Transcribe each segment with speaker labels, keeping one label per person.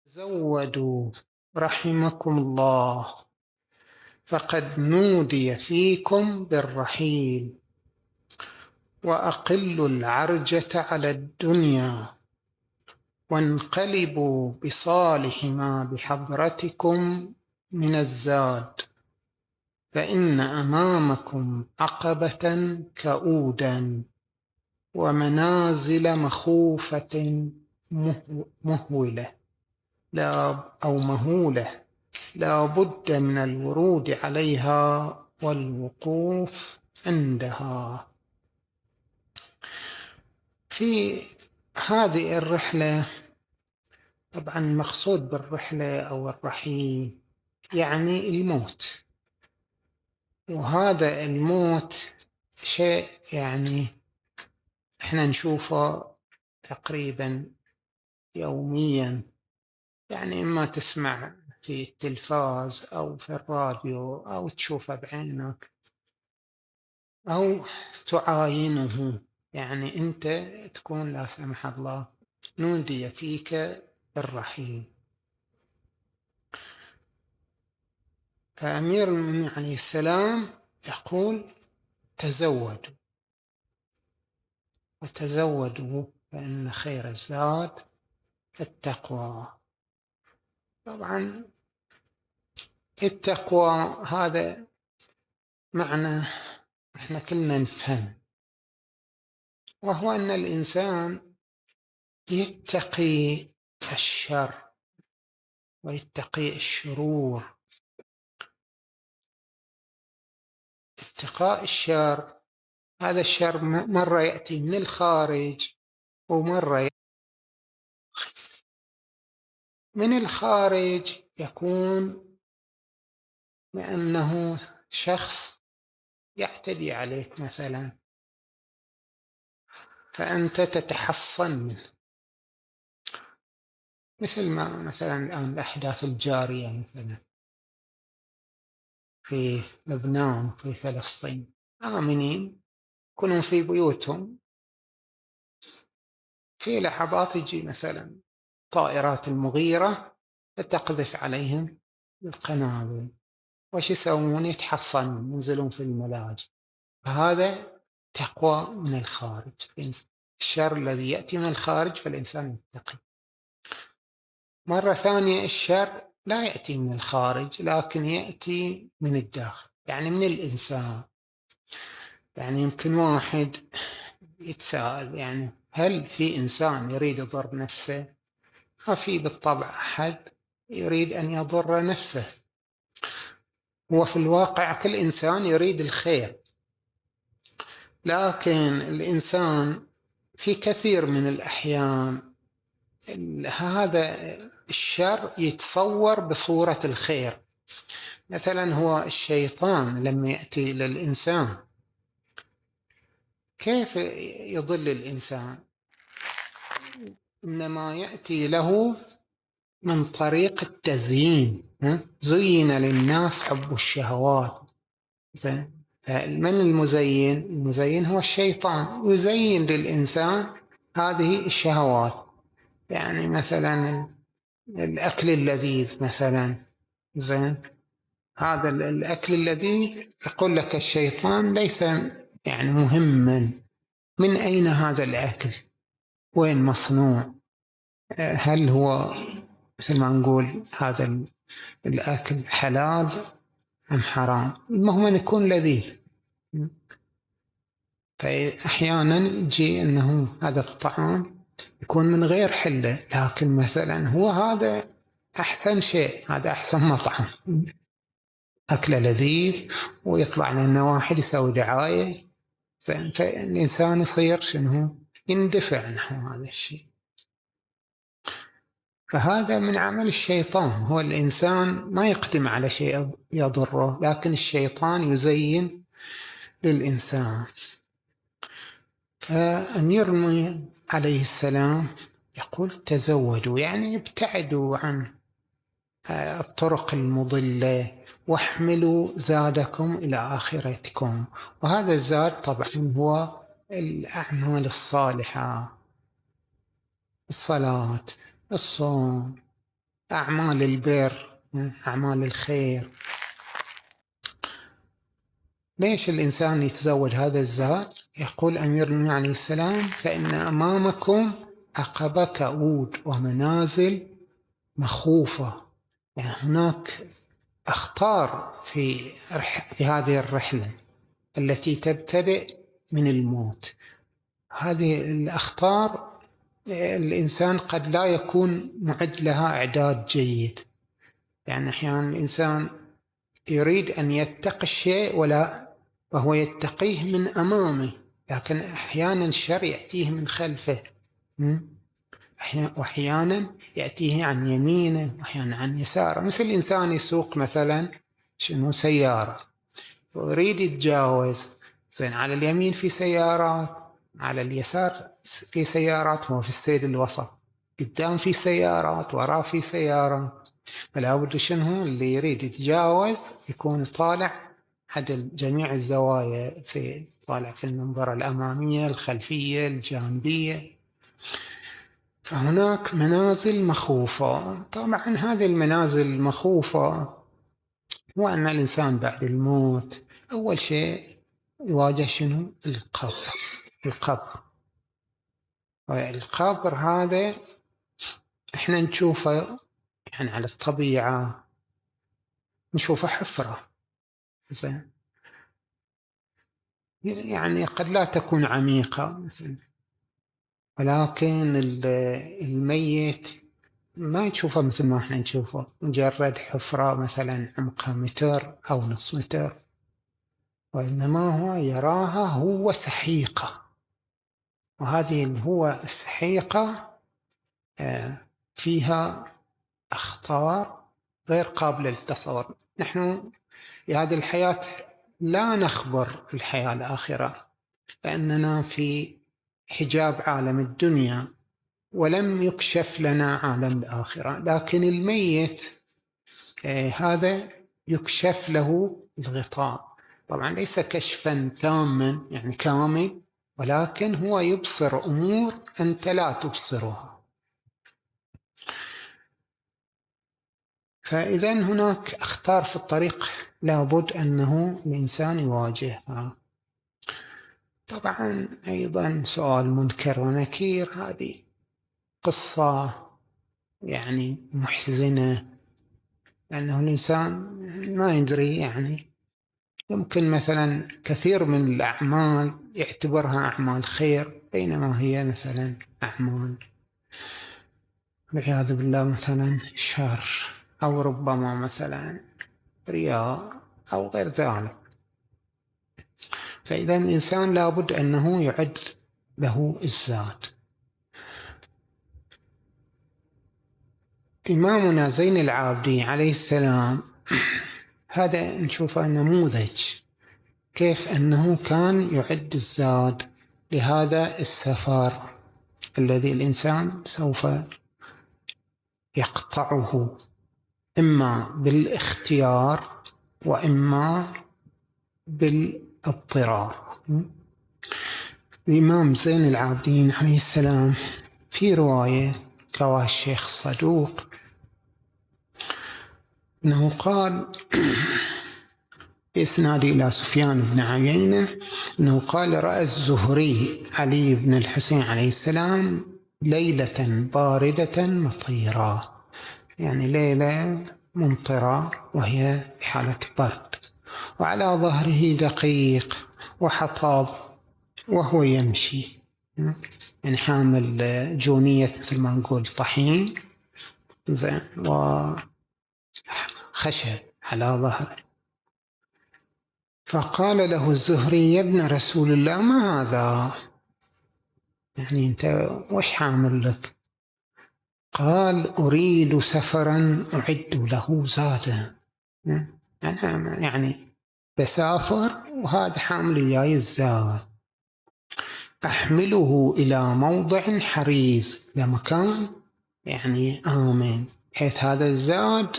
Speaker 1: تزودوا رحمكم الله، فقد نودي فيكم بالرحيل، وأقلوا العرجة على الدنيا، وانقلبوا بصالح ما بحضرتكم من الزاد، فإن أمامكم عقبة كؤودا، ومنازل مخوفة مهولة مهولة لا بد من الورود عليها والوقوف عندها. في هذه الرحلة طبعا المقصود بالرحلة أو الرحيل يعني الموت، وهذا الموت شيء يعني احنا نشوفه تقريبا يوميا، يعني إما تسمع في التلفاز أو في الراديو أو تشوفه بعينك أو تعاينه، يعني أنت تكون لا سمح الله نودي فيك بالرحيل. فأمير المؤمنين عليه السلام يقول تزودوا، وتزودوا فإن خير الزاد التقوى. طبعا التقوى هذا معنى احنا كلنا نفهم، وهو أن الإنسان يتقي الشر ويتقي الشرور. اتقاء الشر، هذا الشر مرة يأتي من الخارج ومرة من الخارج يكون بأنه شخص يعتدي عليك مثلا، فأنت تتحصن منه، مثل ما مثلا الآن الأحداث الجارية مثلا في لبنان في فلسطين، آمنين يكونون في بيوتهم، في لحظات يجي مثلا طائرات المغيرة فتقذف عليهم القنابل، وش يسوون؟ يتحصنون، ينزلون في الملاجئ. فهذا تقوى من الخارج، الشر الذي يأتي من الخارج فالإنسان يتقي. مرة ثانية الشر لا يأتي من الخارج لكن يأتي من الداخل، يعني من الإنسان. يعني يمكن واحد يتساءل، يعني هل في إنسان يريد يضر نفسه؟ ما في بالطبع أحد يريد أن يضر نفسه، هو في الواقع كل إنسان يريد الخير، لكن الإنسان في كثير من الأحيان هذا الشر يتصور بصورة الخير. مثلا هو الشيطان لما يأتي للإنسان كيف يضل الإنسان؟ إنما يأتي له من طريق التزيين، زين للناس حب الشهوات. زين، من المزين؟ المزين هو الشيطان، يزين للإنسان هذه الشهوات، يعني مثلا الأكل اللذيذ مثلا. زين، هذا الأكل اللذيذ يقول لك الشيطان ليس يعني مهما من أين هذا الأكل، وين مصنوع، هل هو مثل ما نقول هذا الأكل حلال أم حرام، المهم أن يكون لذيذ. فأحيانا يجي أنه هذا الطعام يكون من غير حلة، لكن مثلا هو هذا أحسن شيء، هذا أحسن مطعم، أكله لذيذ، ويطلع لنا واحد يسوي دعاية. زين، فالإنسان يصير شنو؟ يندفع نحو هذا الشيء. فهذا من عمل الشيطان، هو الإنسان ما يقدم على شيء يضره، لكن الشيطان يزين للإنسان. فأمير المؤمنين عليه السلام يقول تزودوا، يعني ابتعدوا عن الطرق المضلة، واحملوا زادكم إلى آخرتكم. وهذا الزاد طبعا هو الأعمال الصالحة، الصلاة، الصوم، أعمال البر، أعمال الخير. ليش الإنسان يتزود هذا الزاد؟ يقول أمير المؤمنين عليه السلام: فإن أمامكم عقبة كؤود ومنازل مخوفة. يعني هناك أخطار في هذه الرحلة التي تبتدئ من الموت. هذه الأخطار الإنسان قد لا يكون معد لها إعداد جيد. يعني أحيانا الإنسان يريد أن يتقي الشيء وهو يتقيه من أمامه، لكن أحيانا الشر يأتيه من خلفه، وأحيانا يأتيه عن يمينه وأحيانا عن يساره. مثل إنسان يسوق مثلا سيارة ويريد يتجاوز، زين على اليمين في سيارات، على اليسار في سيارات، هو في السيد الوسط، قدام في سيارات، وراه في سيارات. فلا بد شنو اللي يريد يتجاوز يكون طالع عدل جميع الزوايا، طالع في المنظر الأمامية الخلفية الجانبية. فهناك منازل مخوفة. طبعا هذه المنازل المخوفة هو أن الإنسان بعد الموت أول شيء يواجه شنو؟ القبر. والقبر هذا إحنا نشوفه يعني على الطبيعة، نشوفه حفرة، زين، يعني قد لا تكون عميقة مثلا، ولكن الميت ما تشوفه مثل ما احنا نشوفه، مجرد حفرة مثلا عمقها متر أو نصف متر، وإنما هو يراها هو سحيقة. وهذه هو السحيقة فيها أخطار غير قابلة للتصور. نحن في هذه الحياة لا نخبر الحياة الآخرة، لأننا في حجاب عالم الدنيا ولم يكشف لنا عالم الآخرة. لكن الميت هذا يكشف له الغطاء، طبعا ليس كشفا تاما يعني كامل، ولكن هو يبصر أمور أنت لا تبصرها. فإذا هناك أخطار في الطريق لابد أنه الإنسان يواجهها. طبعا أيضا سؤال منكر ونكير، هذه قصة يعني محزنة، لأنه الإنسان ما يدري، يعني يمكن مثلا كثير من الأعمال يعتبرها أعمال خير بينما هي مثلا أعمال والعياذ بالله مثلا شر، أو ربما مثلا رياء أو غير ذلك. فإذا الإنسان لابد أنه يعد له الزاد. إمامنا زين العابدين عليه السلام هذا نشوفه نموذج كيف أنه كان يعد الزاد لهذا السفر الذي الإنسان سوف يقطعه، إما بالاختيار وإما بالاضطرار. الإمام زين العابدين عليه السلام في رواية رواه الشيخ الصدوق أنه قال بإسناد إلى سفيان بن عيينة أنه قال: رأى الزهري علي بن الحسين عليه السلام ليلة باردة مطيرة، يعني ليلة ممطرة وهي بحالة برد، وعلى ظهره دقيق وحطب وهو يمشي، يعني حامل جونية مثل ما نقول طحين، زين، وخشب على ظهره. فقال له الزهري: يا ابن رسول الله ما هذا؟ يعني أنت وش حامل لك؟ قال: أريد سفرا أعد له زادا، أنا يعني بسافر وهذا حامل وياي الزاد، أحمله إلى موضع حريز، لمكان يعني آمن، حيث هذا الزاد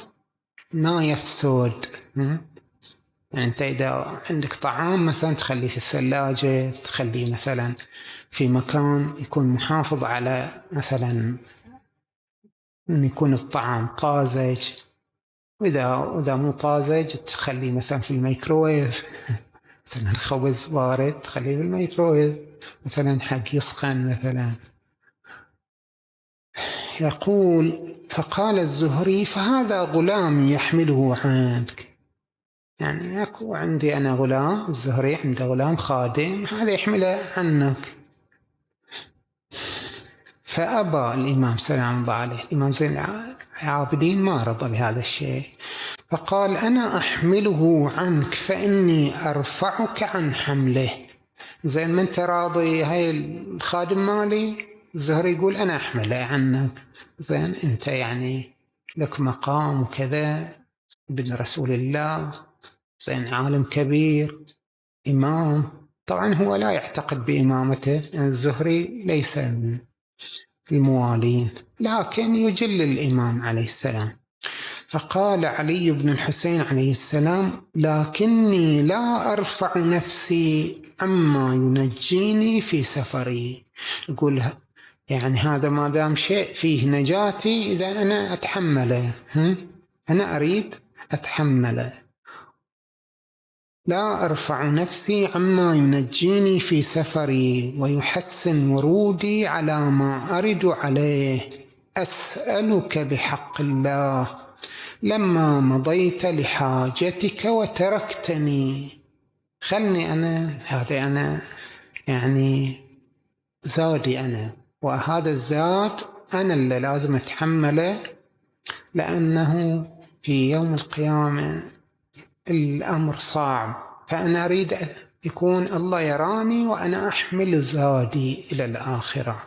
Speaker 1: ما يفسد. يعني أنت إذا عندك طعام مثلا تخليه في الثلاجة، تخليه مثلا في مكان يكون محافظ على مثلا أن يكون الطعام طازج، وإذا مو طازج تخليه مثلا في الميكروويف. مثلا الخبز بارد تخليه في الميكروويف مثلا حق يسخن مثلا. يقول فقال الزهري فهذا غلام يحمله عنك، يعني أكو عندي أنا غلام، الزهري عنده غلام خادم، هذا يحمله عنك. فأبى الإمام سلام الله عليه، الإمام زين العابدين ما رضى بهذا الشيء، فقال أنا أحمله عنك فإني أرفعك عن حمله. زين ما أنت راضي هاي الخادم مالي، الزهري يقول أنا أحمله عنك، زين أنت يعني لك مقام وكذا، ابن رسول الله، زين عالم كبير، إمام. طبعا هو لا يعتقد بإمامته، الزهري ليس من الموالين، لكن يجل الإمام عليه السلام. فقال علي بن الحسين عليه السلام لكني لا أرفع نفسي عما ينجيني في سفري. يقول يعني هذا ما دام شيء فيه نجاتي إذا أنا أتحمله، أنا أريد أتحمله. لا أرفع نفسي عما ينجيني في سفري ويحسن ورودي على ما أرد عليه، أسألك بحق الله لما مضيت لحاجتك وتركتني. خلني أنا، هذا أنا يعني زادي أنا، وهذا الزاد أنا اللي لازم أتحمله، لأنه في يوم القيامة الأمر صعب، فأنا أريد أن يكون الله يراني وأنا أحمل زادي إلى الآخرة.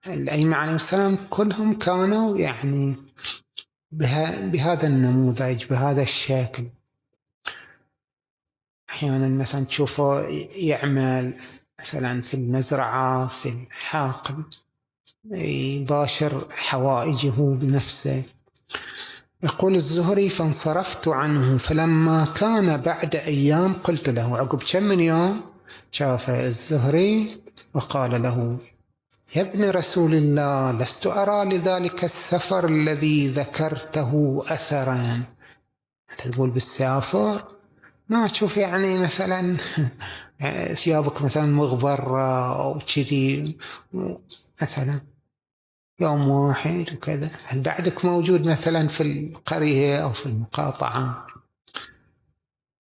Speaker 1: الأئمة عليهم السلام كلهم كانوا يعني بهذا النموذج، بهذا الشكل. أحيانا مثلا تشوفه يعمل مثلا في المزرعة في الحقل، يباشر حوائجه بنفسه. يقول الزهري فانصرفت عنه فلما كان بعد أيام قلت له، عقب كم من يوم شاف الزهري وقال له يا ابن رسول الله لست أرى لذلك السفر الذي ذكرته أثرا. تقول بالسافر ما تشوف يعني مثلا ثيابك مثلا مغبرة أو كذي مثلا يوم واحد وكذا، هل بعدك موجود مثلا في القرية أو في المقاطعة؟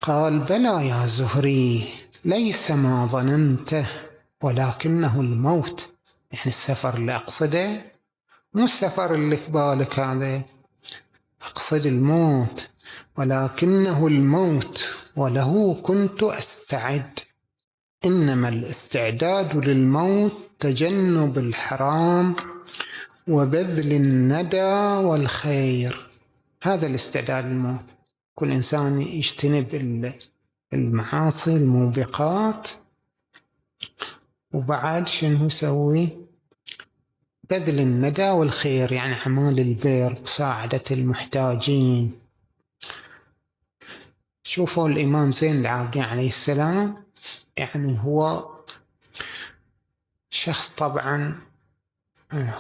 Speaker 1: قال بلى يا زهري ليس ما ظننته ولكنه الموت. يعني السفر اللي أقصده مو السفر اللي في بالك هذا، أقصد الموت، ولكنه الموت وله كنت أستعد. إنما الاستعداد للموت تجنب الحرام وبذل الندى والخير. هذا الاستعداد للموت، كل إنسان يجتنب المعاصي الموبقات، وبعد شنو يسوي؟ بذل الندى والخير، يعني أعمال البر، مساعدة المحتاجين. شوفوا الإمام زين العابدين عليه السلام، يعني هو شخص طبعا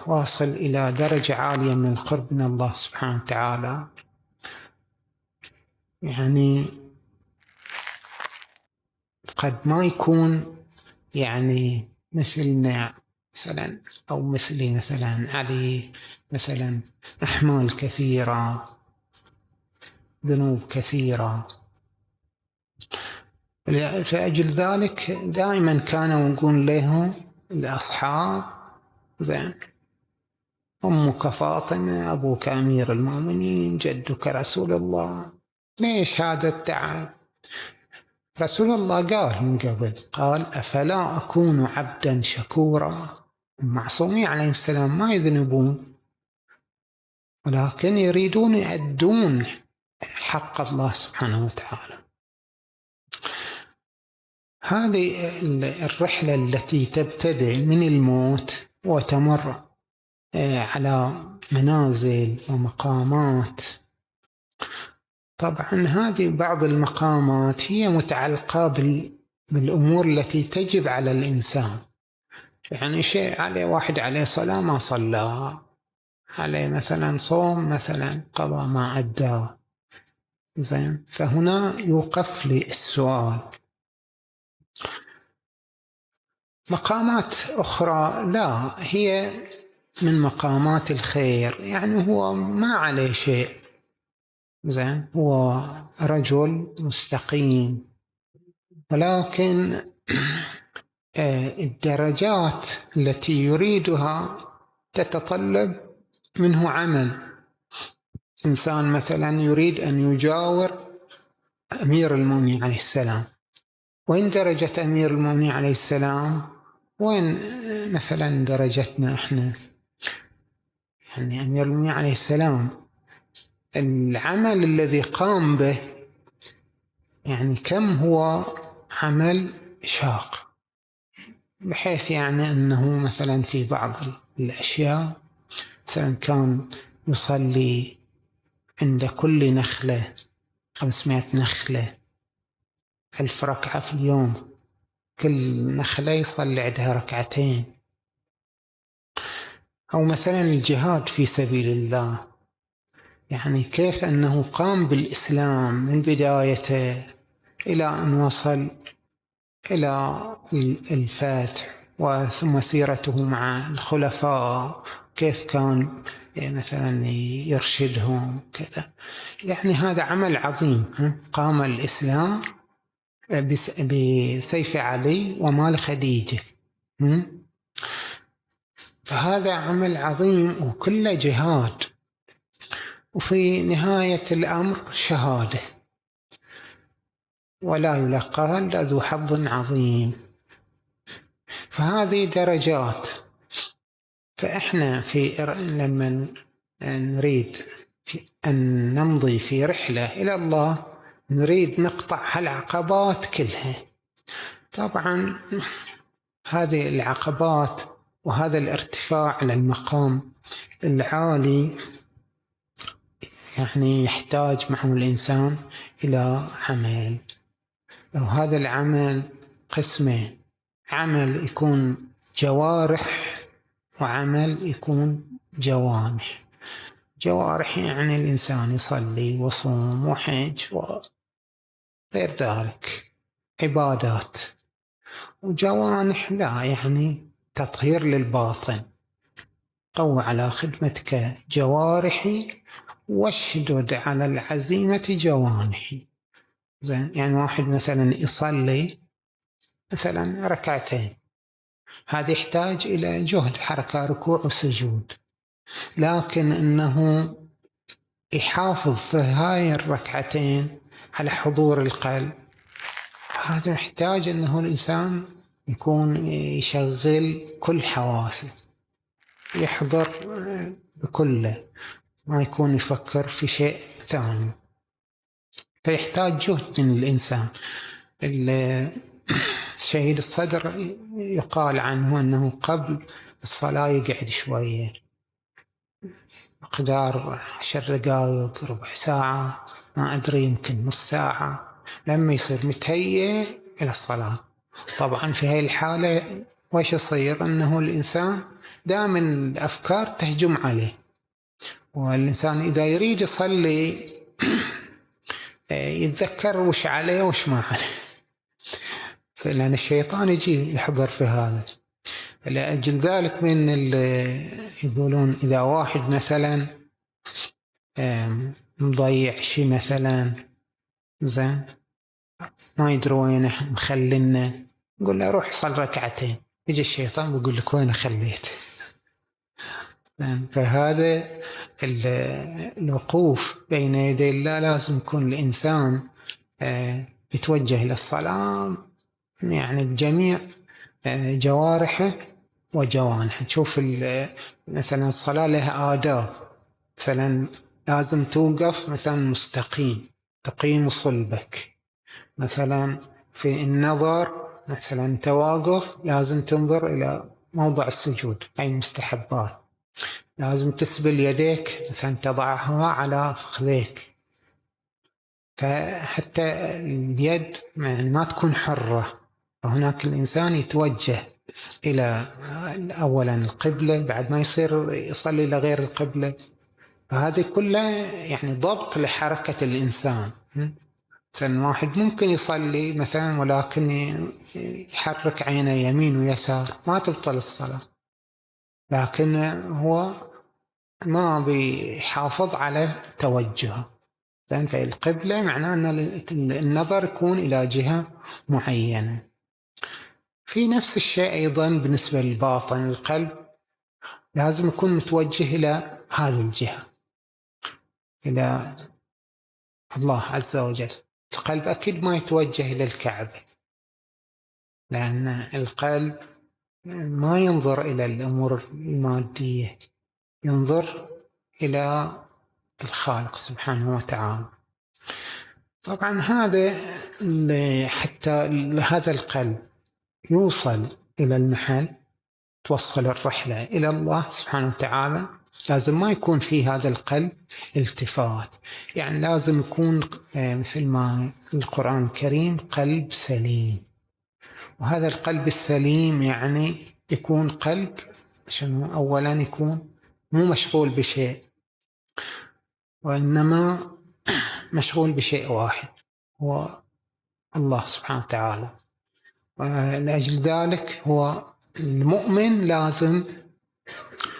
Speaker 1: واصل إلى درجة عالية من القرب من الله سبحانه وتعالى، يعني قد ما يكون يعني مثلنا مثلا أو مثلي مثلا عليه مثلا أحمال كثيرة، ذنوب كثيرة. فأجل ذلك دائما كانوا نقول له الأصحاب زين أمك فاطمة، أبوك أمير المؤمنين، جدك رسول الله. ليش هذا التعب؟ رسول الله قال من قبل، قال أفلا أكون عبدا شكورا. المعصومين عليهم السلام ما يذنبون، ولكن يريدون يؤدون حق الله سبحانه وتعالى. هذه الرحلة التي تبتدئ من الموت وتمر على منازل ومقامات. طبعا هذه بعض المقامات هي متعلقة بالأمور التي تجب على الإنسان، يعني شيء عليه واحد عليه صلاة ما صلى، عليه مثلا صوم، مثلا قضى ما أداه، زين، فهنا يوقف لي السؤال. مقامات أخرى لا، هي من مقامات الخير، يعني هو ما عليه شيء، زين، هو رجل مستقيم، ولكن الدرجات التي يريدها تتطلب منه عمل. إنسان مثلا يريد أن يجاور أمير المؤمنين عليه السلام، وين درجة أمير المؤمنين عليه السلام؟ وين مثلا درجتنا إحنا؟ يعني أمير المؤمنين عليه السلام العمل الذي قام به يعني كم هو عمل شاق، بحيث يعني أنه مثلا في بعض الأشياء مثلا كان يصلي عند كل نخلة 500 نخلة 1000 ركعة في اليوم، كل نخلة يصلي عندها ركعتين. أو مثلا الجهاد في سبيل الله، يعني كيف أنه قام بالإسلام من بدايته إلى أن وصل إلى الفتح، وثم سيرته مع الخلفاء، كيف كان مثلا يرشدهم كذا. يعني هذا عمل عظيم، قام الإسلام بسيف علي ومال خديجة، فهذا عمل عظيم وكله جهاد، وفي نهاية الأمر شهادة، ولا يلقاها إلا ذو حظ عظيم. فهذه درجات. فإحنا لما نريد أن نمضي في رحلة إلى الله نريد نقطع هالعقبات كلها. طبعا هذه العقبات وهذا الارتفاع على المقام العالي يعني يحتاج معه الإنسان إلى عمل، وهذا العمل قسمين: عمل يكون جوارح، وعمل يكون جوانح. جوارح يعني الإنسان يصلي وصوم وحج وغير ذلك عبادات، وجوانح لا، يعني تطهير للباطن. قو على خدمتك جوارحي واشدد على العزيمة جوانحي. زين، يعني واحد مثلا يصلي مثلا ركعتين، هذا يحتاج إلى جهد، حركة ركوع وسجود، لكن أنه يحافظ في هاي الركعتين على حضور القلب، هذا يحتاج أنه الإنسان يكون يشغل كل حواسه، يحضر بكله، ما يكون يفكر في شيء ثاني، فيحتاج جهد من الإنسان. شهيد الصدر يقال عنه أنه قبل الصلاة يقعد شوية، مقدار 10 دقائق، ربع ساعة، ما أدري، يمكن نص ساعة، لما يصير متهيئ إلى الصلاة. طبعا في هاي الحالة وش يصير؟ أنه الإنسان دائما الأفكار تهجم عليه، والإنسان إذا يريد يصلي يتذكر وش عليه وش ما عليه، لأن الشيطان يجي يحضر في هذا. لأجل ذلك من يقولون إذا واحد مثلا مضيع شيء مثلا، زين، ما يدري وينه مخلنا، نقول له روح صل ركعتين، يجي الشيطان بيقول لك وين خليته. فهذا الوقوف بين يدي الله لازم يكون الإنسان يتوجه إلى الصلاة يعني بجميع جوارحه وجوانحه. تشوف مثلا الصلاة لها آداب، مثلا لازم توقف مثلا مستقيم، تقيم صلبك. مثلا في النظر مثلا تواقف لازم تنظر إلى موضع السجود، أي مستحبات. لازم تسبل يديك مثلا تضعها على فخذيك، فحتى اليد يعني ما تكون حرة، وهناك الإنسان يتوجه إلى أولا القبلة، بعد ما يصير يصلي إلى غير القبلة. فهذه كلها يعني ضبط لحركة الإنسان. مثلا واحد ممكن يصلي مثلا ولكن يحرك عينه يمين ويسار، ما تبطل الصلاة، لكن هو ما بيحافظ على توجهه. زين، فالقبلة معناه أن النظر يكون إلى جهة معينة. في نفس الشيء أيضا بالنسبة للباطن، القلب لازم يكون متوجه إلى هذه الجهة، إلى الله عز وجل. القلب أكيد ما يتوجه إلى الكعبة، لأن القلب ما ينظر إلى الأمور المادية، ينظر إلى الخالق سبحانه وتعالى. طبعا هذا حتى هذا القلب يوصل إلى المحل، توصل الرحلة إلى الله سبحانه وتعالى، لازم ما يكون في هذا القلب التفات. يعني لازم يكون مثل ما القرآن الكريم قلب سليم. وهذا القلب السليم يعني يكون قلب شنو؟ أولا يكون مو مشغول بشيء، وإنما مشغول بشيء واحد، هو الله سبحانه وتعالى. ولأجل ذلك هو المؤمن لازم،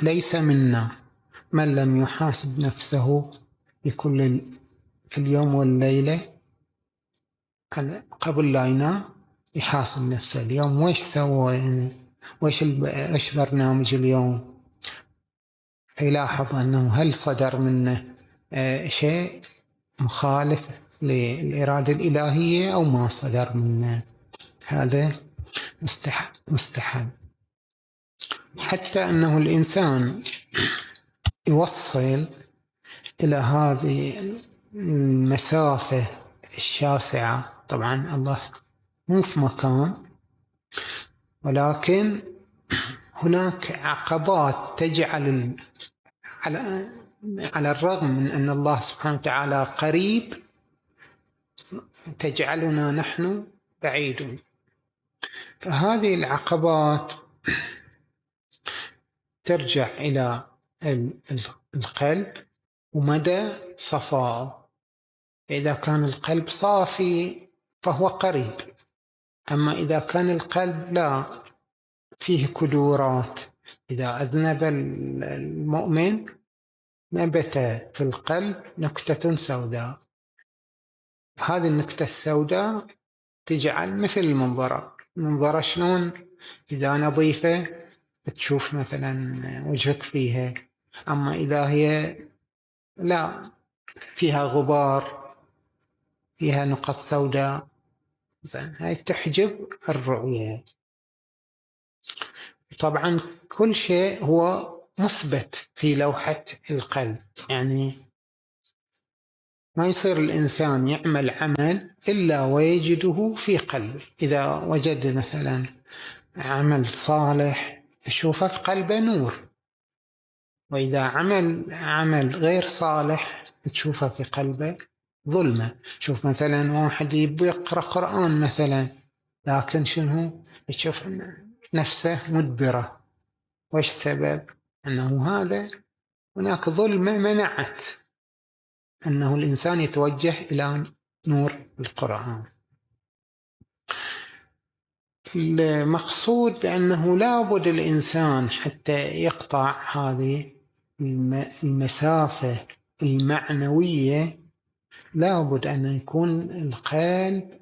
Speaker 1: ليس منا من لم يحاسب نفسه في اليوم والليلة قبل لا ينام، يحاسب نفسه اليوم ويش سوى، يعني ويش برنامج اليوم، يلاحظ أنه هل صدر منه شيء مخالف للإرادة الإلهية أو ما صدر منه. هذا مستحب. حتى أنه الإنسان يوصل إلى هذه المسافة الشاسعة. طبعا الله مو في مكان، ولكن هناك عقبات تجعل على الرغم من أن الله سبحانه وتعالى قريب، تجعلنا نحن بعيدون. فهذه العقبات ترجع إلى القلب ومدى صفائه. إذا كان القلب صافي فهو قريب، أما إذا كان القلب لا فيه كدورات، إذا أذنب المؤمن نبت في القلب نكتة سوداء. هذه النكتة السوداء تجعل مثل المنظرة شلون؟ إذا نظيفة تشوف مثلا وجهك فيها، أما إذا هي لا فيها غبار، فيها نقط سوداء، زين، هاي تحجب الرؤية. طبعا كل شيء هو مثبت في لوحة القلب، يعني ما يصير الإنسان يعمل عمل إلا ويجده في قلبه. إذا وجد مثلا عمل صالح يشوفه في قلبه نور، وإذا عمل غير صالح تشوفه في قلبه ظلمة. شوف مثلا واحد يبي يقرأ قرآن مثلا، لكن شنو يشوف نفسه مدبرة. وإيش السبب؟ أنه هناك ظلمة منعت أنه الإنسان يتوجه إلى نور القرآن. المقصود بأنه لابد الإنسان حتى يقطع هذه المسافة المعنوية، لابد أن يكون القلب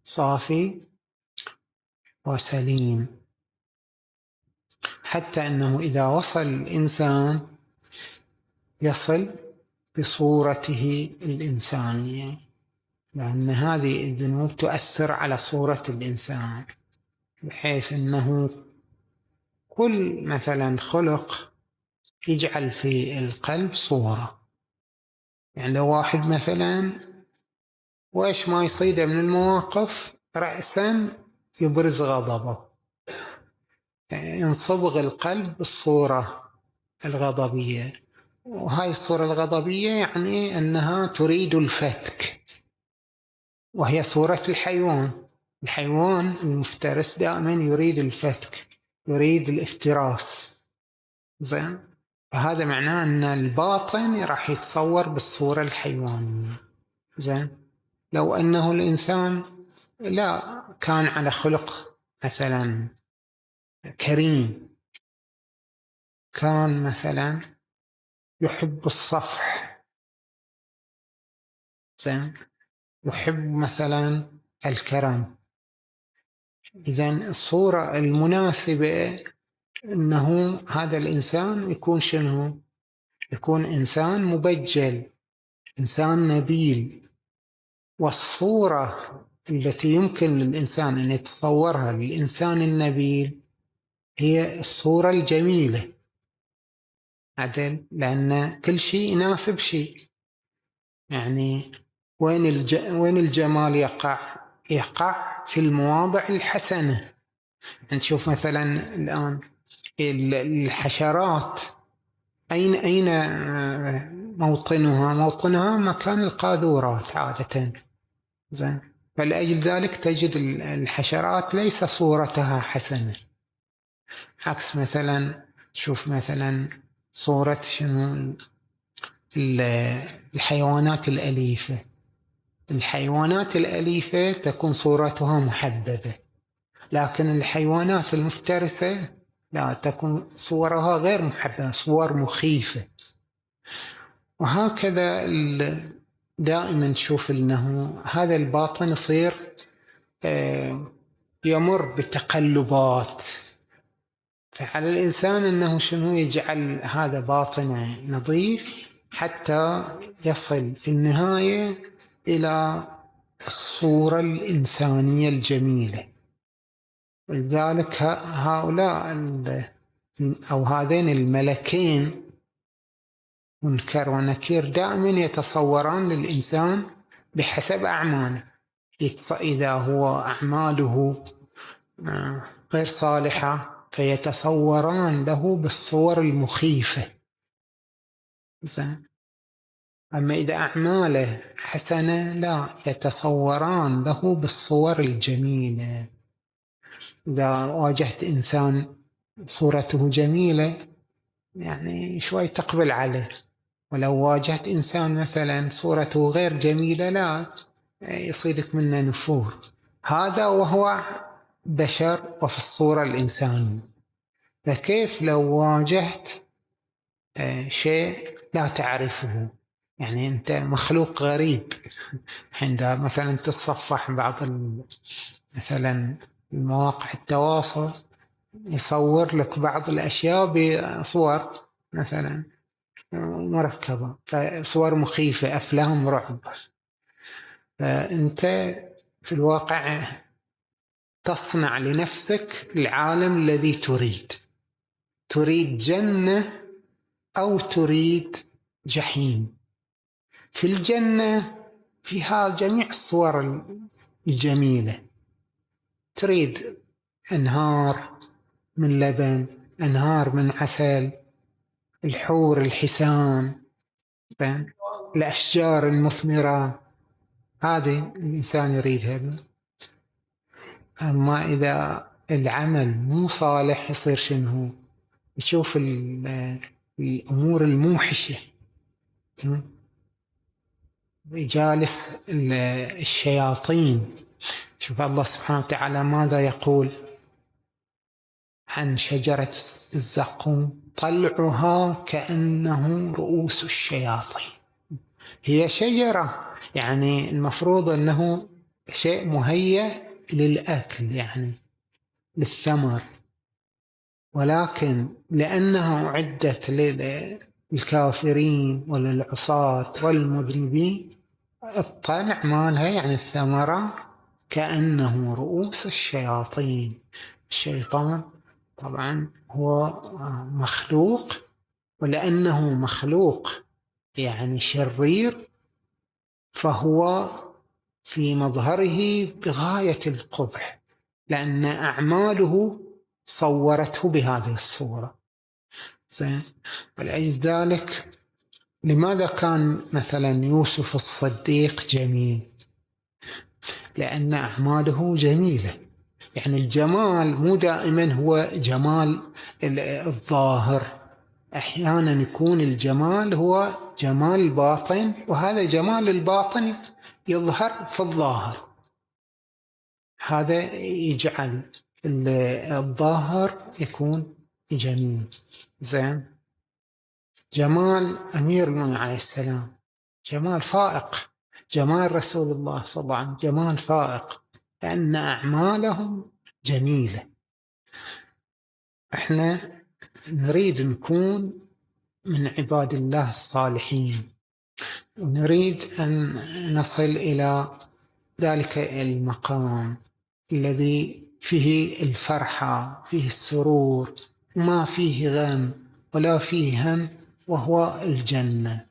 Speaker 1: صافي وسليم، حتى أنه إذا وصل الإنسان يصل بصورته الإنسانية، لأن هذه الذنوب تؤثر على صورة الإنسان، بحيث أنه كل مثلا خلق يجعل في القلب صورة. يعني لو واحد مثلا وإيش ما يصيده من المواقف رأسا يبرز غضبه، يعني ينصبغ القلب بالصورة الغضبية، وهاي الصورة الغضبية يعني أنها تريد الفتك، وهي صورة الحيوان. الحيوان المفترس دائما يريد الفتك، يريد الافتراس. زين، فهذا معناه أن الباطن راح يتصور بالصورة الحيوانية. زين، لو أنه الإنسان لا كان على خلق مثلا كريم، كان مثلا يحب الصفح، زين، يحب مثلا الكرم، إذن الصورة المناسبة أنه هذا الإنسان يكون شنو؟ يكون إنسان مبجل، إنسان نبيل. والصورة التي يمكن للإنسان أن يتصورها للإنسان النبيل هي الصورة الجميلة، عدل، لأن كل شيء يناسب شيء. يعني وين الجمال يقع؟ يقع في المواضع الحسنة. نشوف مثلا الآن الحشرات، أين موطنها مكان القاذورات عادة. زين، فلأجل ذلك تجد الحشرات ليس صورتها حسنة، عكس مثلا تشوف مثلا صورة شنو الحيوانات الأليفة. الحيوانات الأليفة تكون صورتها محببة، لكن الحيوانات المفترسة لا، تكون صورها غير محببة، صور مخيفة. وهكذا دائما نشوف أنه هذا الباطن يصير يمر بتقلبات، فعلى الإنسان أنه شنو يجعل هذا باطنه نظيف حتى يصل في النهاية إلى الصورة الإنسانية الجميلة. ولذلك هؤلاء أو هذين الملكين منكر ونكير دائما يتصوران للإنسان بحسب أعماله. إذا هو أعماله غير صالحة فيتصوران له بالصور المخيفة. زين، أما إذا أعماله حسنة لا، يتصوران له بالصور الجميلة. إذا واجهت إنسان صورته جميلة يعني شوي تقبل عليه، ولو واجهت إنسان مثلا صورته غير جميلة لا، يصيدك منه نفور. هذا وهو بشر وفي الصورة الإنسانية. فكيف لو واجهت شيء لا تعرفه؟ يعني أنت مخلوق غريب، عند مثلا تتصفح بعض مثلا مواقع التواصل يصور لك بعض الأشياء بصور مثلا مركبة، صور مخيفة، أفلام رعب. فأنت في الواقع تصنع لنفسك العالم الذي تريد جنة أو تريد جحيم. في الجنة فيها جميع الصور الجميلة، تريد أنهار من لبن، أنهار من عسل، الحور الحسان، الأشجار المثمرة، هذه الإنسان يريدها. أما إذا العمل مو صالح يصير شنو؟ يشوف الأمور الموحشة، جالس الشياطين. شوف الله سبحانه وتعالى ماذا يقول عن شجرة الزقوم: طلعها كأنه رؤوس الشياطين. هي شجرة يعني المفروض أنه شيء مهيأ للأكل، يعني للثمر، ولكن لأنها أعدت للكافرين وللعصاة والمذنبين، الطلع مالها يعني الثمرة كأنه رؤوس الشياطين. الشيطان طبعا هو مخلوق، ولأنه مخلوق يعني شرير، فهو في مظهره بغاية القبح، لأن أعماله صورته بهذه الصورة. زين، ولأجل ذلك لماذا كان مثلا يوسف الصديق جميل؟ لأن أعماله جميلة. يعني الجمال مو دائما هو جمال الظاهر، أحيانا يكون الجمال هو جمال الباطن، وهذا جمال الباطن يظهر في الظاهر، هذا يجعل الظاهر يكون جميل. زين. جمال أمير المؤمنين عليه السلام جمال فائق، جمال رسول الله صلى الله عليه وسلم جمال فائق، لأن أعمالهم جميلة. احنا نريد نكون من عباد الله الصالحين، نريد أن نصل إلى ذلك المقام الذي فيه الفرحة، فيه السرور، ما فيه غم ولا فيه هم، وهو الجنة.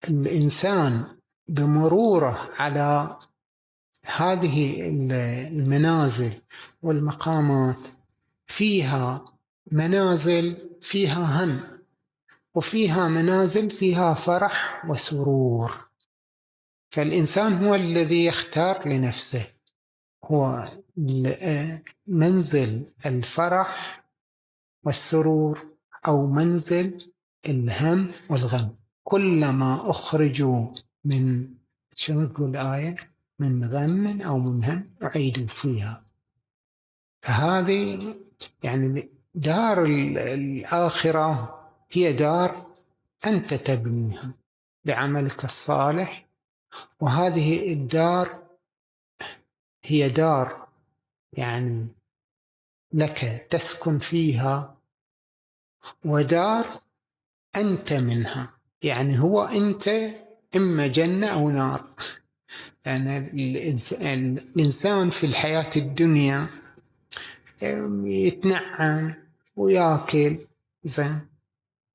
Speaker 1: والإنسان بمروره على هذه المنازل والمقامات، فيها منازل فيها هم، وفيها منازل فيها فرح وسرور. فالإنسان هو الذي يختار لنفسه، هو منزل الفرح والسرور أو منزل الهم والغم. كلما أخرجوا من، شنو تقول الآية، من غم أو من هم أعيدوا فيها. فهذه يعني دار الآخرة هي دار أنت تبنيها بعملك الصالح، وهذه الدار هي دار يعني لك تسكن فيها، ودار أنت منها، يعني هو أنت إما جنة أو نار. يعني الإنسان في الحياة الدنيا يتنعم ويأكل زين،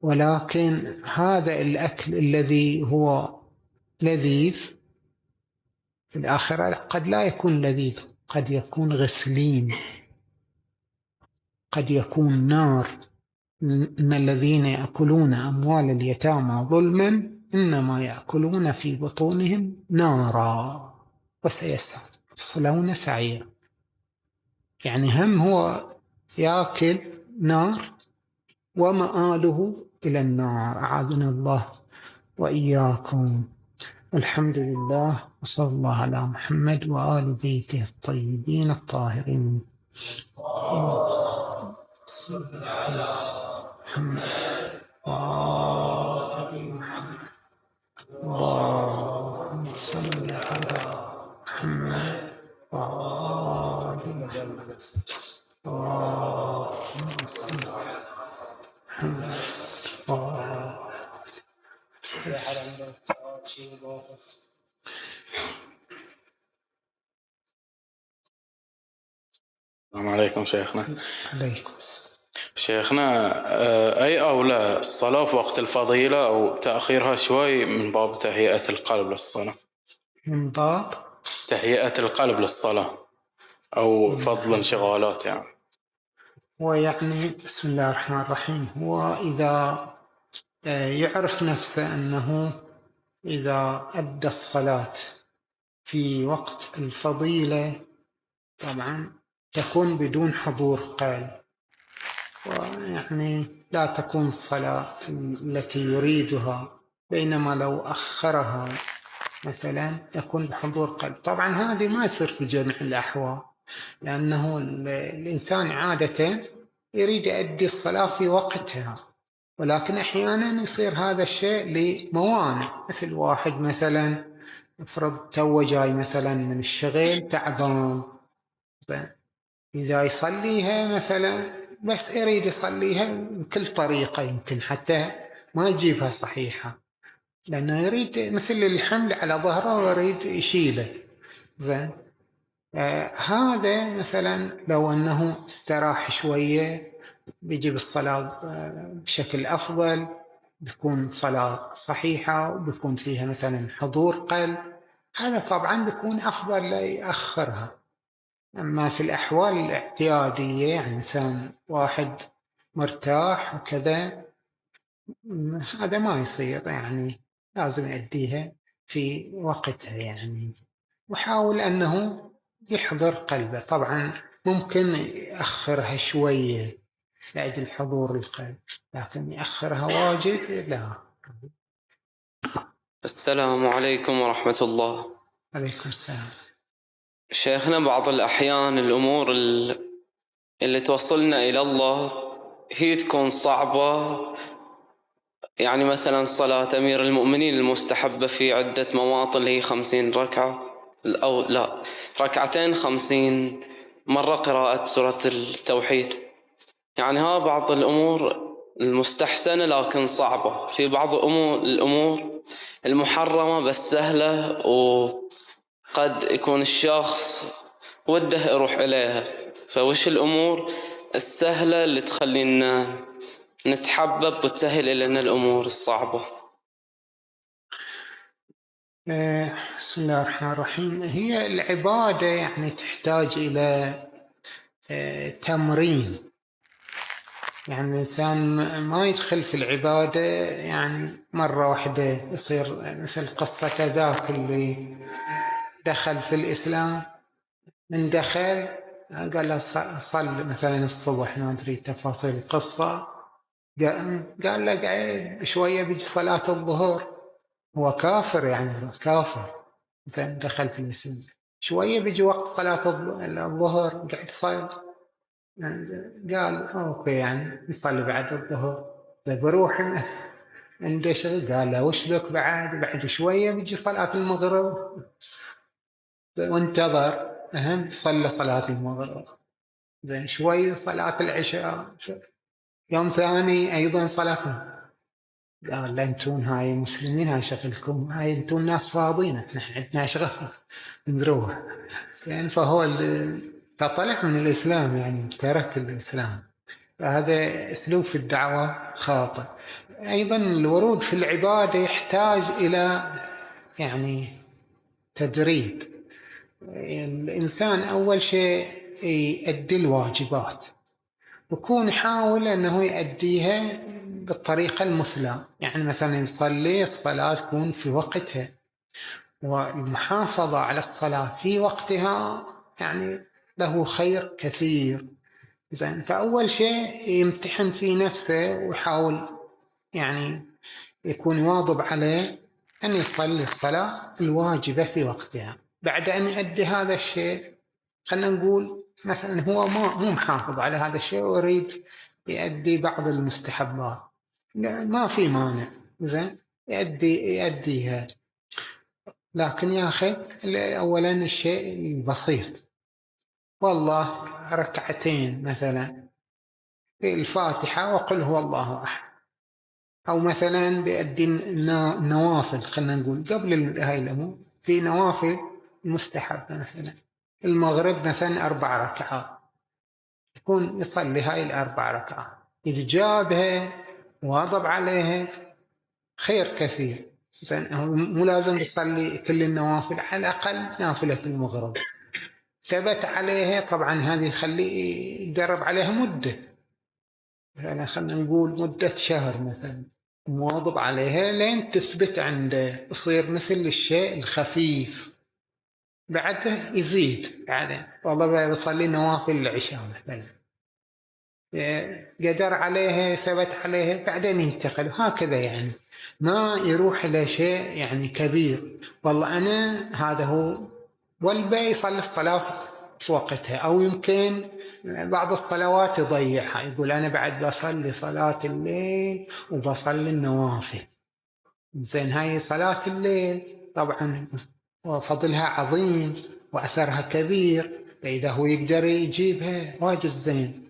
Speaker 1: ولكن هذا الأكل الذي هو لذيذ في الآخرة قد لا يكون لذيذ، قد يكون غسلين، قد يكون نار. إن الذين يأكلون أموال اليتامى ظلما إنما يأكلون في بطونهم نارا وسيصلون سعيرا. يعني هم هو يأكل نار ومآله إلى النار، أعاذنا الله وإياكم. الحمد لله، وصلى الله على محمد وآل بيته الطيبين الطاهرين. بسم الله محمد وآل محمد. اللهم صل على محمد وآل محمد. اللهم صل على محمد وآل
Speaker 2: السلام عليكم شيخنا.
Speaker 1: عليكم السلام.
Speaker 2: شيخنا، أي أولى الصلاة في وقت الفضيلة أو تأخيرها شوي من باب تهيئة القلب للصلاة؟
Speaker 1: من باب
Speaker 2: تهيئة القلب للصلاة أو فضل انشغالات يعني.
Speaker 1: ويعني بسم الله الرحمن الرحيم، هو إذا يعرف نفسه أنه إذا أدى الصلاة في وقت الفضيلة طبعا تكون بدون حضور قلب، ويعني لا تكون الصلاة التي يريدها، بينما لو أخرها مثلا يكون بحضور قلب. طبعا هذه ما يصير في جميع الأحوال، لأنه الإنسان عادة يريد يؤدي الصلاة في وقتها، ولكن أحيانا يصير هذا الشيء لموانع، مثل واحد مثلا افرض تو جاي مثلا من الشغل تعبان، إذا يصليها مثلا بس يريد يصليها بكل طريقة، يمكن حتى ما يجيبها صحيحة، لأنه يريد مثل الحمل على ظهره ويريد يشيله. زين. هذا مثلا لو أنه استراح شوية بيجيب الصلاة بشكل أفضل، بتكون صلاة صحيحة وبيكون فيها مثلا حضور قلب، هذا طبعا بيكون أفضل لا يأخرها. أما في الأحوال الاعتيادية، يعني إنسان واحد مرتاح وكذا، هذا ما يصير، يعني لازم يأديها في وقتها يعني، وحاول أنه يحضر قلبه. طبعا ممكن يأخرها شوية لأجل حضور القلب، لكن يأخرها واجد لا.
Speaker 3: السلام عليكم ورحمة الله.
Speaker 1: عليكم السلام.
Speaker 3: شيخنا، بعض الأحيان الأمور اللي توصلنا إلى الله هي تكون صعبة، يعني مثلا صلاة أمير المؤمنين المستحبة في عدة مواطن هي 50 ركعة، أو لا، ركعتين 50 مرة قراءة سورة التوحيد. يعني ها بعض الأمور المستحسنة لكن صعبة، في بعض الأمور المحرمة بس سهلة، وقد يكون الشخص وده يروح إليها. فوش الأمور السهلة اللي تخلينا نتحبب وتسهل لنا الأمور الصعبة؟
Speaker 1: بسم الله الرحمن الرحيم. هي العبادة يعني تحتاج إلى تمرين. يعني الإنسان ما يدخل في العبادة يعني مرة واحدة يصير مثل قصة ذاك اللي دخل في الإسلام. من دخل قال له صل مثلا الصبح، ما أدري تفاصيل القصة، قال له قاعد شوية بيجي صلاة الظهر. هو كافر يعني، كافر زين، دخل في الإسلام شوية بيجي وقت صلاة الظهر قاعد يصلي. قال أوكي يعني نصلي بعد الظهر. بروح عنده شغل. قال له وش بك بعد شوية بيجي صلاة المغرب. وانتظر، أهم صلى صلاة المغرب، زين شوي صلاة العشاء، يوم ثاني أيضا صلاة. قال لا انتون هاي مسلمين، هاي شغلكم، هاي انتون ناس فاضيين، احنا عندنا شغل نروح. زين فهو فطلع من الإسلام يعني، ترك الإسلام. فهذا أسلوب في الدعوة خاطئ. أيضا الورود في العبادة يحتاج إلى يعني تدريب. الإنسان أول شيء يؤدي الواجبات، ويكون يحاول أنه يؤديها بالطريقة المثلى. يعني مثلا يصلي الصلاة تكون في وقتها، والمحافظة على الصلاة في وقتها يعني له خير كثير. زين فأول شيء يمتحن في نفسه ويحاول يعني يكون واظب عليه أن يصلي الصلاة الواجبة في وقتها. بعد أن يؤدي هذا الشيء، خلنا نقول مثلا هو مو محافظ على هذا الشيء ويريد يؤدي بعض المستحبات، ما في مانع، زين يؤديها، لكن ياخذ أولا الشيء البسيط. والله ركعتين مثلا في الفاتحة وقل هو الله أحد، أو مثلا بيؤدي النوافل. خلنا نقول قبل هاي الأمور في نوافل مستحبة، مثلا المغرب مثلا 4 ركعات، يكون يصلي هاي ال4 ركعات. إذا جابها واظب عليها خير كثير. زين مو لازم يصلي كل النوافل، على الأقل نافلة المغرب ثبت عليها. طبعا هذه يخليه يدرب عليها مدة، يعني خلنا نقول مدة شهر مثلا، مواظب عليها لين تثبت عنده، يصير مثل الشيء الخفيف. بعده يزيد، يعني والله بصلي نوافل العشاء مثلا، قدر عليها ثبت عليها، بعدين ينتقل هكذا. يعني ما يروح إلى شيء يعني كبير، والله أنا هذا هو، والباقي يصلي الصلاة في وقتها. أو يمكن بعض الصلوات يضيعها، يقول أنا بعد بصلي صلاة الليل وبصلي النوافل. زين هاي صلاة الليل طبعا وفضلها عظيم وأثرها كبير، فإذا هو يقدر يجيبها واجد زين.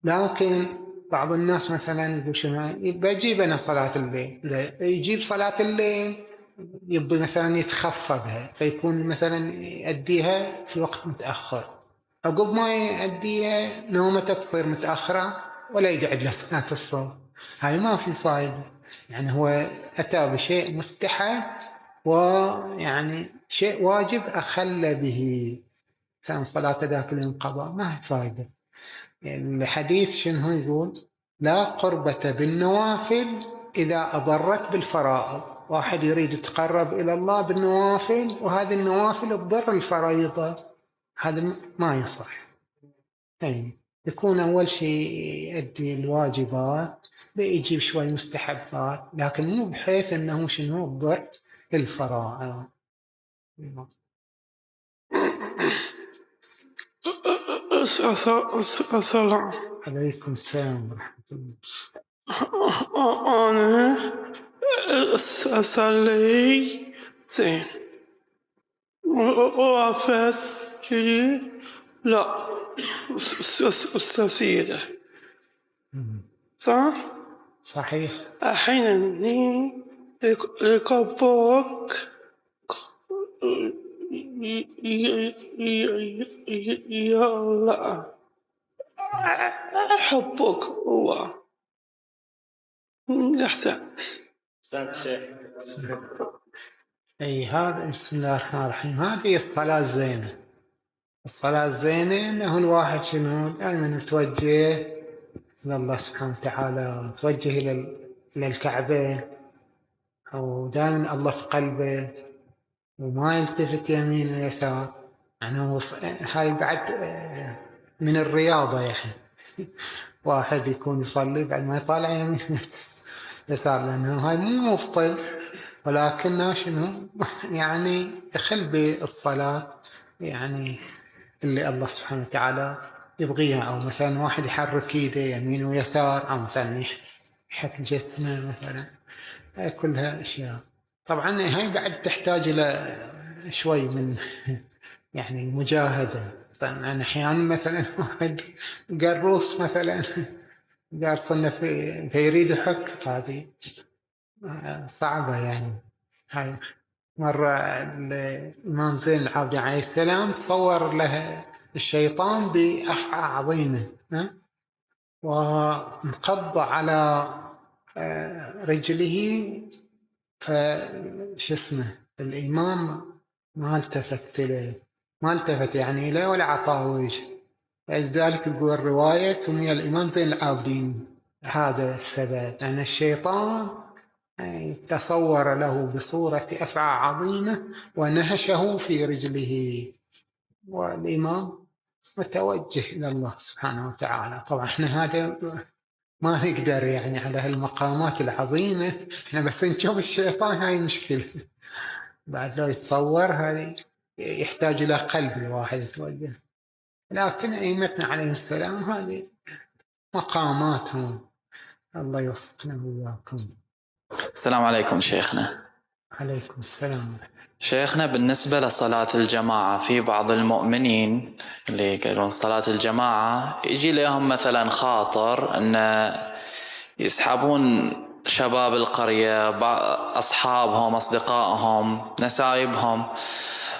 Speaker 1: لكن بعض الناس مثلا يقول شنو بجيب أنا صلاة الليل، يجيب صلاة الليل يبي مثلا يتخفى بها، فيكون مثلا يأديها في وقت متأخر، عقب ما يأديها نومته تصير متأخرة ولا يقعد لصلاة الصبح. هاي ما في فائدة. يعني هو أتى بشيء مستحب ويعني شيء واجب أخل به، مثلا صلاة ذاك اليوم قضاء، ما هي فائدة. يعني الحديث شنو يقول؟ لا قربة بالنوافل إذا أضرت بالفرائض. واحد يريد يتقرب إلى الله بالنوافل، وهذه النوافل تضر الفريضة، هذا ما يصح. يكون أول شيء يؤدي الواجبات، بيجيب شوي مستحبات، لكن مو بحيث أنه شنو تضر الفرائض.
Speaker 4: السلام
Speaker 1: عليكم السلام ورحمة الله.
Speaker 4: أنا أصلي زين وعفت جدي لا أستاذية صح؟
Speaker 1: صحيح.
Speaker 4: الحين إني يكبرك يلا أحبك هو أحسن.
Speaker 1: هذا بسم الله الرحمن الرحيم، هذه الصلاة الزينة. الصلاة الزينة أنه الواحد شنو دائما متوجه إلى الله سبحانه وتعالى، متوجه إلى الكعبة، أو دائما الله في قلبه، وما يلتفت يمين ويسار. يعني هاي بعد من الرياضة، يعني واحد يكون يصلي بعد ما يطالع يمين يسار، لأنه هاي مو مبطل، ولكنها شنو يعني يخل بالصلاة، يعني اللي الله سبحانه وتعالى يبغيها. أو مثلا واحد يحرك يده يمين ويسار، أو مثلا يحك جسمه مثلا، هاي كلها أشياء. طبعا هاي بعد تحتاج إلى شوي من يعني مجاهدة. مثلا أحيانا مثلا واحد قروس مثلا قارصنا فيريد يحك، هذه صعبة يعني. هاي مرة الإمام زين العابدين عليه السلام تصور له الشيطان بأفعى عظيمة، وانقض على رجله، فش اسمه الإمام ما التفت إليه، ما التفت يعني إليه ولا عطاه وجه. لذلك تقول الرواية سمي الإمام زين العابدين هذا السبب، أن الشيطان تصور له بصورة أفعى عظيمة ونهشه في رجله، والإمام متوجه إلى الله سبحانه وتعالى. طبعا احنا هذا ما نقدر يعني على هالمقامات العظيمة، احنا بس نشوف الشيطان، هاي مشكلة. بعد لو يتصور هذه يحتاج إلى قلب الواحد يتوجه. لكن أئمتنا عليهم السلام هذه مقاماتهم، الله يوفقنا وإياكم.
Speaker 5: السلام عليكم شيخنا.
Speaker 1: عليكم السلام.
Speaker 5: شيخنا، بالنسبة لصلاة الجماعة، في بعض المؤمنين اللي يقولون صلاة الجماعة يجي لهم مثلا خاطر أن يسحبون شباب القرية، أصحابهم، أصدقائهم، نسايبهم،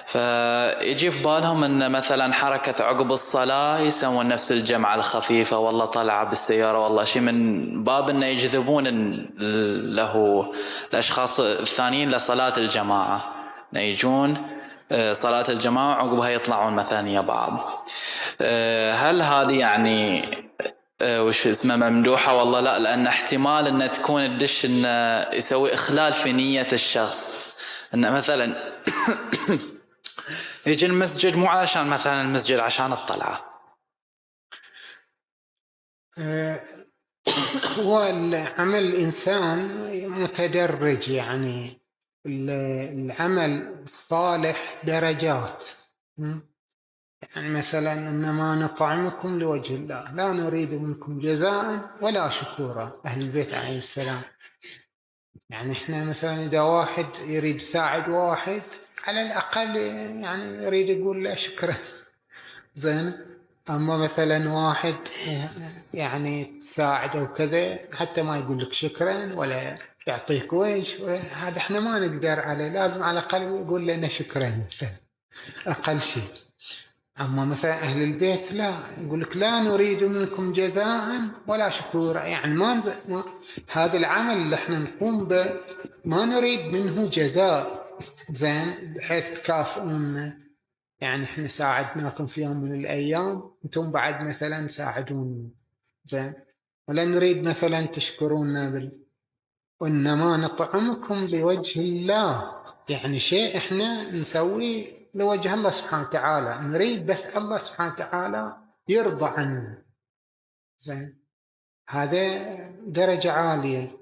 Speaker 5: فيجي في بالهم أن مثلا حركة عقب الصلاة يسوون نفس الجمعة الخفيفة، والله طلع بالسيارة، والله شيء من باب أن يجذبون له الأشخاص الثانيين لصلاة الجماعة، يجون صلاة الجماعة عقبها يطلعون مثلا يا بعض. هل هذه يعني وش اسمه ممدوحة والله لا؟ لأن احتمال أن تكون الدش أن يسوي إخلال في نية الشخص، أن مثلا يجي المسجد مو علشان مثلا المسجد عشان الطلعة.
Speaker 1: هو العمل الإنسان متدرج، يعني العمل الصالح درجات. يعني مثلا إنما نطعمكم لوجه الله لا نريد منكم جزاء ولا شكورا، أهل البيت عليه السلام. يعني إحنا مثلا إذا واحد يريد يساعد واحد، على الأقل يعني يريد يقول له شكرا، زين. أما مثلا واحد يعني تساعده وكذا حتى ما يقول لك شكرا ولا يعطيك وجه، هذا إحنا ما نقدر عليه، لازم على الأقل يقول لنا شكرا مثلا، أقل شيء. أما مثلا أهل البيت لا، يقول لك لا نريد منكم جزاء ولا شكورا، يعني ما هذا العمل اللي احنا نقوم به ما نريد منه جزاء، زين، بحيث تكافئونا. يعني احنا ساعدناكم في يوم من الأيام، انتم بعد مثلا ساعدوني، زين، ولا نريد مثلا تشكرونا وإنما نطعمكم لوجه الله، يعني شيء إحنا نسويه لوجه الله سبحانه وتعالى، نريد بس الله سبحانه وتعالى يرضى عنا. زين، هذا درجة عالية.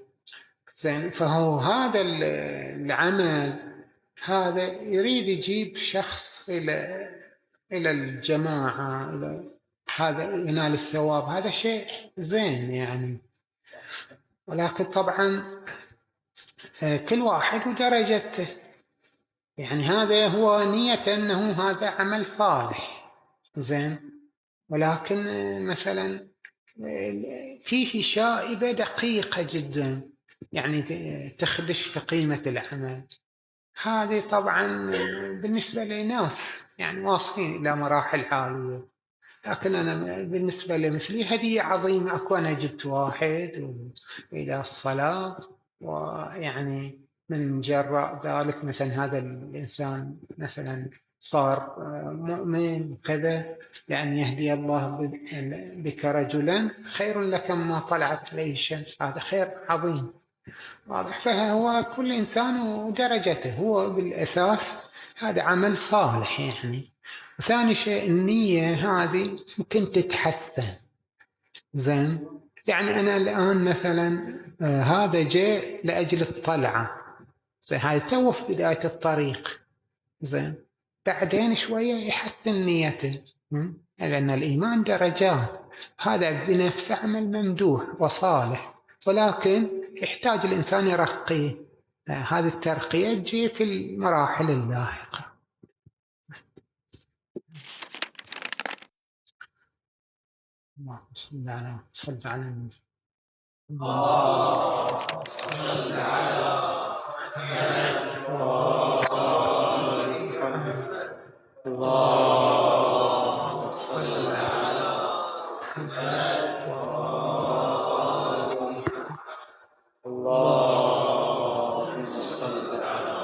Speaker 1: زين، فهو هذا العمل هذا يريد يجيب شخص إلى الجماعة، إلى هذا ينال الثواب، هذا شيء زين يعني. ولكن طبعا كل واحد ودرجته، يعني هذا هو نية أنه هذا عمل صالح. زين، ولكن مثلا فيه شائبة دقيقة جدا يعني تخدش في قيمة العمل. هذه طبعا بالنسبة لناس يعني واصلين إلى مراحل عالية، لكن أنا بالنسبة لمثلي هدية عظيمة. أكو أنا جبت واحد إلى الصلاة، ويعني من جراء ذلك مثلا هذا الإنسان مثلا صار مؤمن كذا، لأن يهدي الله بك رجلا خير لك مما طلعت عليه الشمس، هذا خير عظيم واضح. فهو كل إنسان ودرجته، هو بالأساس هذا عمل صالح يعني. ثاني شيء النية هذه ممكن تتحسن. زين، يعني أنا الآن مثلا هذا جاء لأجل الطلعة، زين، هذا تو في بداية الطريق. زين، بعدين شوية يحسن نيته، لأن الإيمان درجات. هذا بنفسه عمل ممدوح وصالح، ولكن يحتاج الإنسان يرقيه. هذه الترقية تجي في المراحل اللاحقة. اللهم صل على النبي. اللهم صل على اللهم صل على اللهم صل على